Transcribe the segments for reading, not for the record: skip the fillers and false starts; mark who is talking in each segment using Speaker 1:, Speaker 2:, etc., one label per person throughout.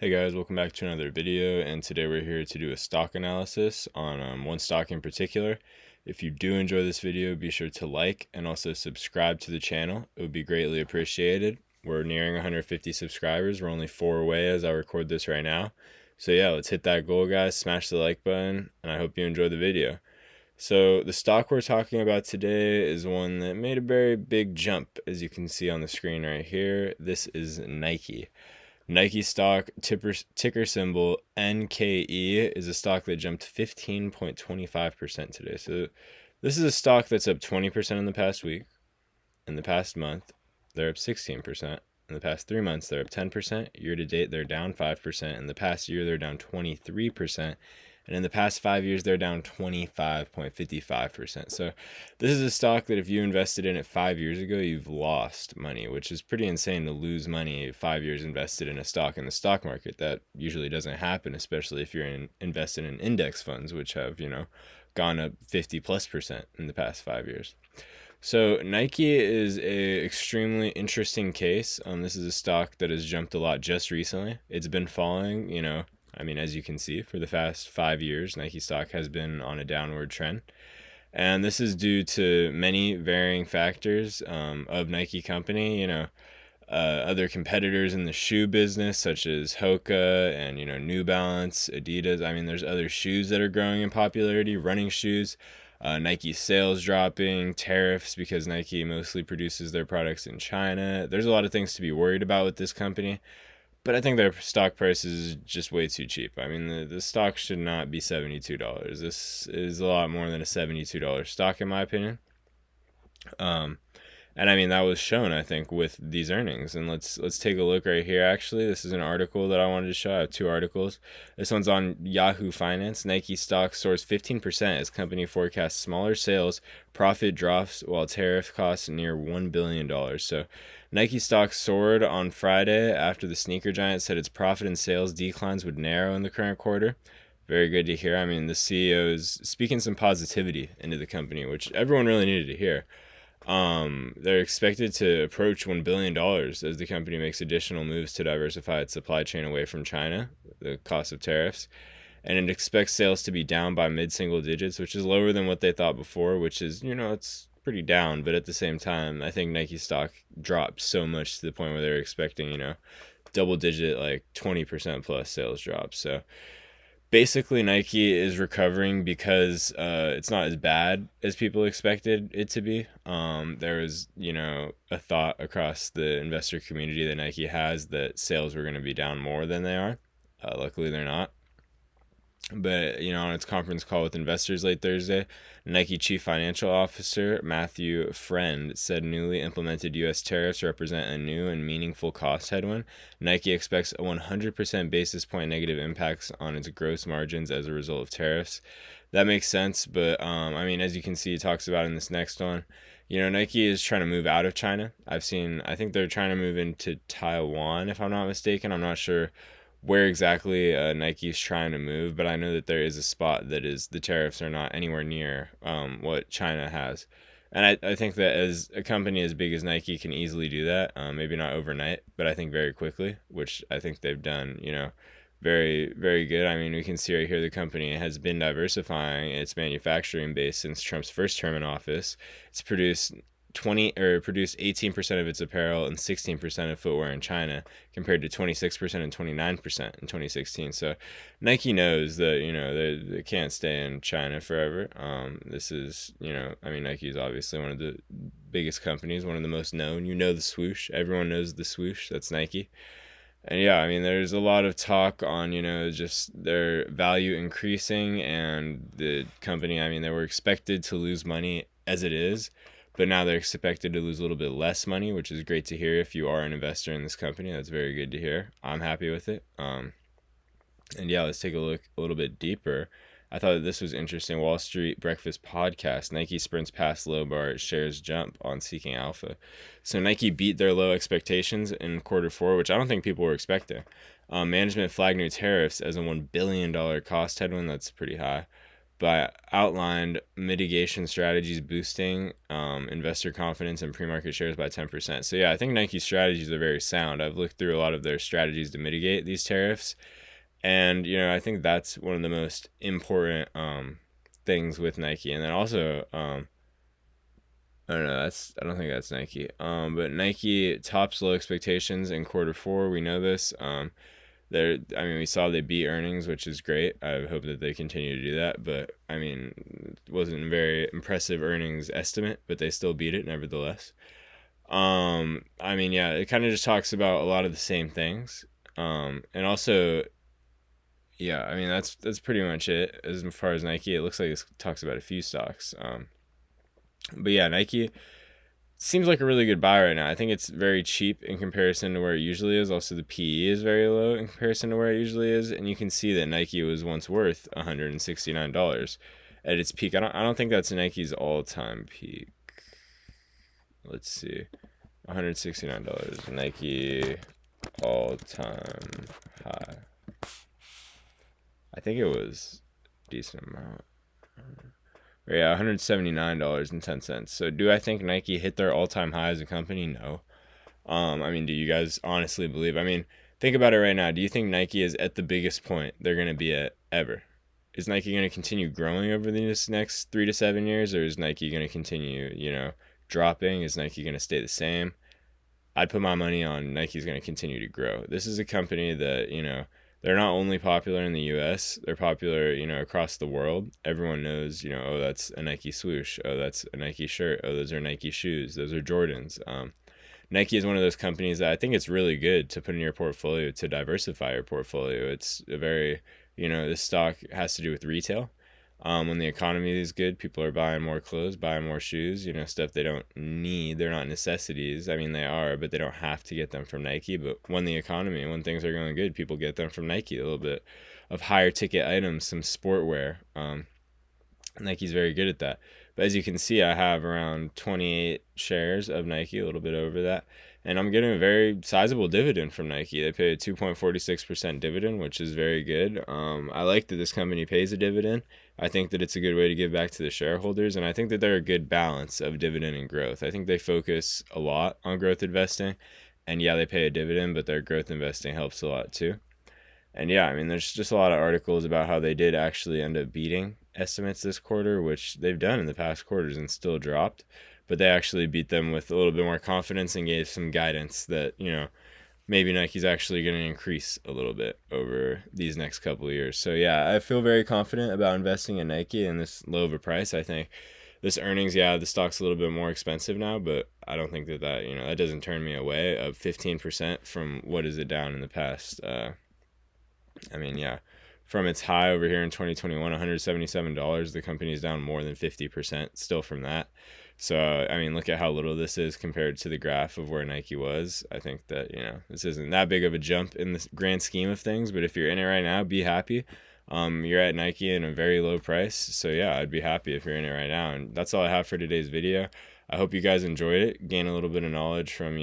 Speaker 1: Hey guys, welcome back to another video, and today we're here to do a stock analysis on one stock in particular. If you do enjoy this video, be sure to like and also subscribe to the channel. It would be greatly appreciated. We're nearing 150 subscribers. We're only 4 away as I record this right now. So yeah, let's hit that goal, guys. Smash the like button, and I hope you enjoy the video. So the stock we're talking about today is one that made a very big jump, as you can see on the screen right here. This is Nike. Nike stock, ticker symbol NKE, is a stock that jumped 15.25% today. So this is a stock that's up 20% in the past week. In the past month, they're up 16%. In the past 3 months, they're up 10%. Year to date, they're down 5%. In the past year, they're down 23%. And in the past 5 years, they're down 25.55%. So this is a stock that if you invested in it 5 years ago, you've lost money, which is pretty insane to lose money 5 years invested in a stock in the stock market. That usually doesn't happen, especially if you're invested in index funds, which have, gone up 50+% in the past 5 years. So Nike is a extremely interesting case. This is a stock that has jumped a lot just recently. It's been falling, as you can see, for the past 5 years, Nike stock has been on a downward trend. And this is due to many varying factors of Nike company, other competitors in the shoe business, such as Hoka and, New Balance, Adidas. There's other shoes that are growing in popularity, running shoes. Nike sales dropping, tariffs because Nike mostly produces their products in China. There's a lot of things to be worried about with this company. But I think their stock price is just way too cheap. The stock should not be $72. This is a lot more than a $72 stock, in my opinion. And that was shown, I think, with these earnings. And let's take a look right here. Actually, this is an article that I wanted to show. I have two articles. This one's on Yahoo Finance. Nike stock soars 15% as company forecasts smaller sales. Profit drops while tariff costs near $1 billion. So Nike stock soared on Friday after the sneaker giant said its profit and sales declines would narrow in the current quarter. Very good to hear. The CEO is speaking some positivity into the company, which everyone really needed to hear. They're expected to approach $1 billion as the company makes additional moves to diversify its supply chain away from China, the cost of tariffs. And it expects sales to be down by mid-single digits, which is lower than what they thought before, which is, it's pretty down. But at the same time, I think Nike stock dropped so much to the point where they're expecting, double-digit, like 20% plus sales drops. So basically Nike is recovering because it's not as bad as people expected it to be. There was, a thought across the investor community that Nike has that sales were going to be down more than they are. Luckily, they're not. But, on its conference call with investors late Thursday, Nike Chief Financial Officer Matthew Friend said newly implemented U.S. tariffs represent a new and meaningful cost headwind. Nike expects a 100% basis point negative impacts on its gross margins as a result of tariffs. That makes sense, but, as you can see, it talks about in this next one. Nike is trying to move out of China. I think they're trying to move into Taiwan, if I'm not mistaken. I'm not sure where exactly Nike's trying to move, but I know that there is a spot that is the tariffs are not anywhere near what China has. And I think that as a company as big as Nike can easily do that, maybe not overnight, but I think very quickly, which I think they've done, very, very good. We can see right here the company has been diversifying its manufacturing base since Trump's first term in office. It's produced 18% of its apparel and 16% of footwear in China, compared to 26% and 29% in 2016. So Nike knows that they can't stay in China forever. This is Nike is obviously one of the biggest companies, one of the most known. The swoosh. Everyone knows the swoosh. That's Nike. And yeah, there's a lot of talk on, just their value increasing and the company. They were expected to lose money as it is, but now they're expected to lose a little bit less money, which is great to hear if you are an investor in this company. That's very good to hear. I'm happy with it. And yeah, let's take a look a little bit deeper. I thought that this was interesting. Wall Street Breakfast Podcast. Nike sprints past low bar, shares jump on Seeking Alpha. So Nike beat their low expectations in quarter four, which I don't think people were expecting. Management flagged new tariffs as a $1 billion cost headwind. That's pretty high. but outlined mitigation strategies boosting investor confidence and pre-market shares by 10%. So yeah, I think Nike's strategies are very sound. I've looked through a lot of their strategies to mitigate these tariffs, and I think that's one of the most important things with Nike. And then also I don't know. I don't think that's Nike. But Nike tops low expectations in quarter 4. We know this. We saw they beat earnings, which is great. I hope that they continue to do that. But it wasn't a very impressive earnings estimate, but they still beat it nevertheless. Yeah, it kind of just talks about a lot of the same things. And also, yeah, that's pretty much it as far as Nike. It looks like it talks about a few stocks. But yeah, Nike seems like a really good buy right now. I think it's very cheap in comparison to where it usually is. Also, the PE is very low in comparison to where it usually is, and you can see that Nike was once worth $169 at its peak. I don't think that's Nike's all-time peak. Let's see, $169 Nike all-time high. I think it was a decent amount. Yeah, $179.10. So do I think Nike hit their all-time high as a company? No. Do you guys honestly believe? Think about it right now. Do you think Nike is at the biggest point they're going to be at ever? Is Nike going to continue growing over these next 3 to 7 years, or is Nike going to continue, dropping? Is Nike going to stay the same? I'd put my money on Nike's going to continue to grow. This is a company that, they're not only popular in the US, they're popular, across the world. Everyone knows, oh, that's a Nike swoosh. Oh, that's a Nike shirt. Oh, those are Nike shoes. Those are Jordans. Nike is one of those companies that I think it's really good to put in your portfolio to diversify your portfolio. It's a very, this stock has to do with retail. When the economy is good, people are buying more clothes, buying more shoes, stuff they don't need. They're not necessities. They are, but they don't have to get them from Nike. But when things are going good, people get them from Nike. A little bit of higher ticket items, some sportwear. Nike's very good at that. But as you can see, I have around 28 shares of Nike, a little bit over that. And I'm getting a very sizable dividend from Nike. They pay a 2.46% dividend, which is very good. I like that this company pays a dividend. I think that it's a good way to give back to the shareholders, and I think that they're a good balance of dividend and growth. I think they focus a lot on growth investing, and yeah, they pay a dividend, but their growth investing helps a lot too. And yeah, there's just a lot of articles about how they did actually end up beating estimates this quarter, which they've done in the past quarters and still dropped. But they actually beat them with a little bit more confidence and gave some guidance that, maybe Nike's actually going to increase a little bit over these next couple of years. So yeah, I feel very confident about investing in Nike in this low of a price. I think this earnings, the stock's a little bit more expensive now, but I don't think that that doesn't turn me away. Of 15% from what is it down in the past? From its high over here in 2021, $177, the company's down more than 50% still from that. So, look at how little this is compared to the graph of where Nike was. I think that, this isn't that big of a jump in the grand scheme of things, but if you're in it right now, be happy. You're at Nike in a very low price. So yeah, I'd be happy if you're in it right now. And that's all I have for today's video. I hope you guys enjoyed it, gain a little bit of knowledge from,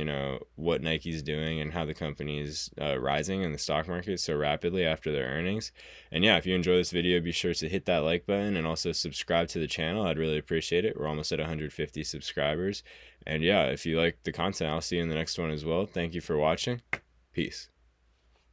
Speaker 1: what Nike's doing and how the company's rising in the stock market so rapidly after their earnings. And yeah, if you enjoy this video, be sure to hit that like button and also subscribe to the channel. I'd really appreciate it. We're almost at 150 subscribers. And yeah, if you like the content, I'll see you in the next one as well. Thank you for watching. Peace.